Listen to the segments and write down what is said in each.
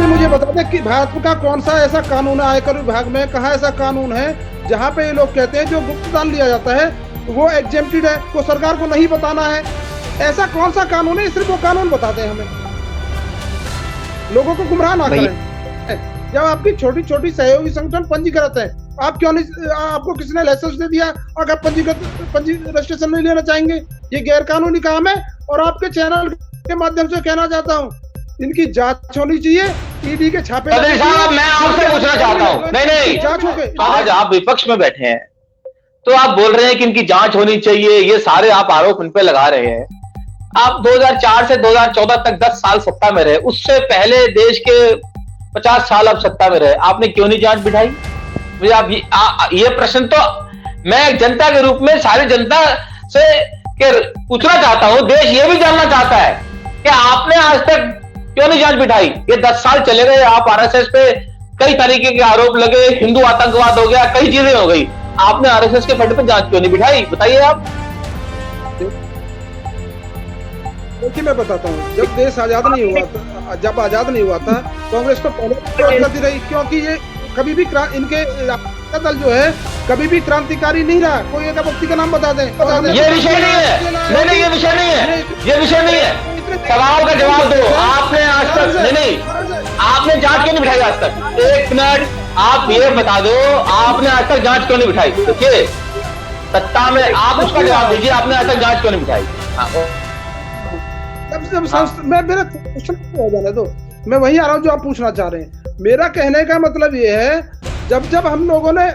मुझे बता दें कि भारत का कौन सा ऐसा कानून है आयकर विभाग में, कहाँ ऐसा कानून है जहाँ पे ये लोग कहते हैं जो गुप्त दान लिया जाता है वो एग्जेम्प्टेड है, को सरकार को नहीं बताना है। ऐसा कौन सा कानून है? सिर्फ वो कानून बताते हैं हमें, लोगों को गुमराह ना करें। जब आपकी छोटी छोटी सहयोगी संगठन पंजीकृत है, आप क्यों नहीं, आपको किसने लाइसेंस दे दिया? अगर रजिस्ट्रेशन नहीं लेना चाहेंगे, ये गैर कानूनी काम है। और आपके चैनल के माध्यम से कहना चाहता हूँ, इनकी जांच होनी चाहिए, ईडी के छापे। साहब मैं आपसे पूछना चाहता हूँ, नहीं जांच हो गई। आज आप विपक्ष में बैठे हैं तो आप बोल रहे हैं कि इनकी जांच होनी चाहिए, ये सारे आप आरोप इन पे लगा रहे हैं। आप 2004 से 2014 तक 10 साल सत्ता में रहे, उससे पहले देश के 50 साल आप सत्ता में रहे, आपने क्यों नहीं जांच बिठाई? मुझे आप ये प्रश्न तो मैं जनता के रूप में सारी जनता से पूछना चाहता हूं, देश ये भी जानना चाहता है कि आपने आज तक क्यों नहीं जांच बिठाई? ये 10 साल चले गए, आप आरएसएस पे कई तरीके के आरोप लगे, हिंदू आतंकवाद हो गया, कई चीजें हो गई, आपने आरएसएस के फंड पे जांच क्यों नहीं बिठाई? बताइए आप। देखिए मैं बताता हूँ, जब देश आजाद नहीं हुआ था, जब आजाद नहीं हुआ था, कांग्रेस तो पहले करती रही, क्योंकि ये कभी भी इनके दल जो है कभी भी क्रांतिकारी नहीं रहा। कोई एक व्यक्ति का नाम बता दें। ये विषय नहीं है, नहीं ये विषय नहीं है, ये विषय नहीं है। सवाल का जवाब दो। आपने आज तक नहीं आपने जांच क्यों नहीं बिठाई आज तक? एक मिनट, आप ये बता दो, आपने आज तक जांच क्यों नहीं बिठाई? देखिए सत्ता में आप उसका जवाब दीजिए, आपने आज तक जांच क्यों नहीं बिठाई? मैं मेरा क्वेश्चन हो जाने दो, मैं वही आ रहा हूँ जो आप पूछना चाह रहे हैं। मेरा कहने का मतलब ये है, जब हम लोगों ने,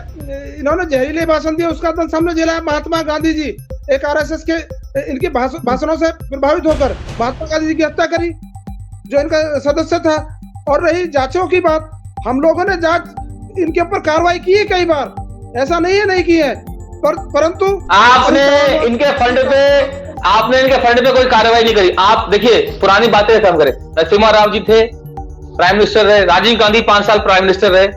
इन्होंने जहरीले भाषण दिए, उसका तो सामने झेला है। महात्मा गांधी जी एक आरएसएस के इनके भाषणों से प्रभावित होकर महात्मा गांधी जी की हत्या करी, जो इनका सदस्य था। और रही जांचों की बात, हम लोगों ने जांच इनके ऊपर कार्रवाई की है कई बार, ऐसा नहीं है नहीं की है, परंतु आपने इनके फंड पे कोई कार्रवाई नहीं करी। आप देखिए पुरानी बातें खत्म करें। नरसिम्हा राव जी थे, प्राइम मिनिस्टर रहे, राजीव गांधी 5 साल प्राइम मिनिस्टर रहे,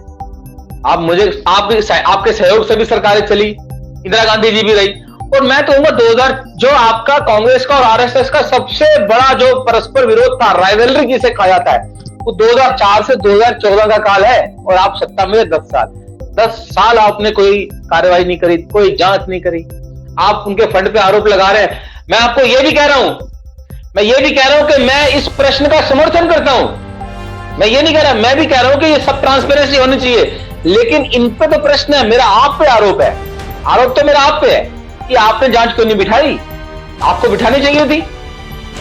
आपके सहयोग से भी सरकारें चली, इंदिरा गांधी जी भी रही। और मैं कहूंगा 2000 जो आपका कांग्रेस का और आरएसएस का सबसे बड़ा जो परस्पर विरोध था, राइवलरी जिसे कहा जाता है, वो 2004 से 2014 का काल है। और आप सत्ता में 10 साल आपने कोई कार्रवाई नहीं करी, कोई जांच नहीं करी, आप उनके फंड पे आरोप लगा रहे हैं। मैं आपको ये भी कह रहा हूं, कि मैं इस प्रश्न का समर्थन करता हूं। मैं ये नहीं कह रहा, मैं भी कह रहा हूं कि ये सब ट्रांसपेरेंसी होनी चाहिए, लेकिन इन पे तो प्रश्न है, मेरा आप पे आरोप है। आरोप तो मेरा आप पे है कि आपने जांच क्यों नहीं बिठाई? आपको बिठानी चाहिए थी।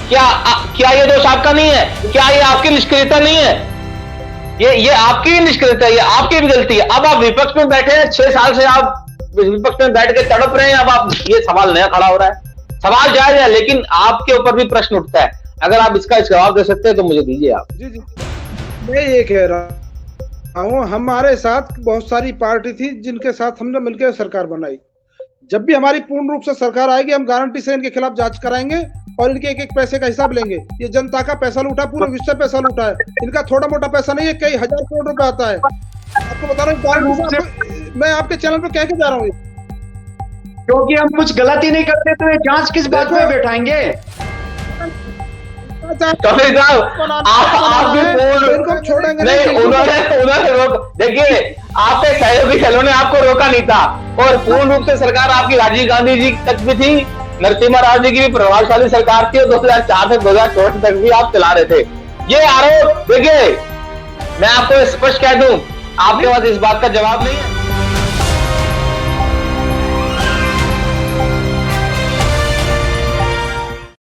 क्या ये दोष आपका नहीं है? क्या ये आपकी निष्क्रियता नहीं है? ये आपकी निष्क्रियता है, ये आपकी भी गलती है। अब आप विपक्ष में बैठे हैं, 6 साल से आप विपक्ष में बैठ के तड़प रहे हैं। अब आप ये सवाल नया खड़ा हो रहा है, सवाल जायज है, लेकिन आपके ऊपर भी प्रश्न उठता है। अगर आप इसका जवाब दे सकते हैं तो मुझे दीजिए आप। जी मैं ये कह रहा हूँ, हमारे साथ बहुत सारी पार्टी थी जिनके साथ हमने मिलकर सरकार बनाई। जब भी हमारी पूर्ण रूप से सरकार आएगी, हम गारंटी से इनके खिलाफ जांच कराएंगे और इनके एक एक पैसे का हिसाब लेंगे। ये जनता का पैसा लूटा, पूरे विश्व से पैसा लूटा है, इनका थोड़ा मोटा पैसा नहीं है, कई हजार करोड़ रुपए आता है। आपको बता रहा हूँ, मैं आपके चैनल पर कह के जा रहा हूँ, क्योंकि हम कुछ गलती नहीं करते तो ये जांच किस बात पे बैठाएंगे? देखिए आपके सहयोगी दलों ने आपको रोका नहीं था, और पूर्ण रूप से सरकार आपकी राजीव गांधी जी तक भी थी, नरसिम्हा राव जी की भी प्रभावशाली सरकार थी, और 2004 से 2014 तक भी आप चला रहे थे। ये आरोप देखिए, मैं आपको स्पष्ट कह दूं, आपके पास इस बात का जवाब नहीं है।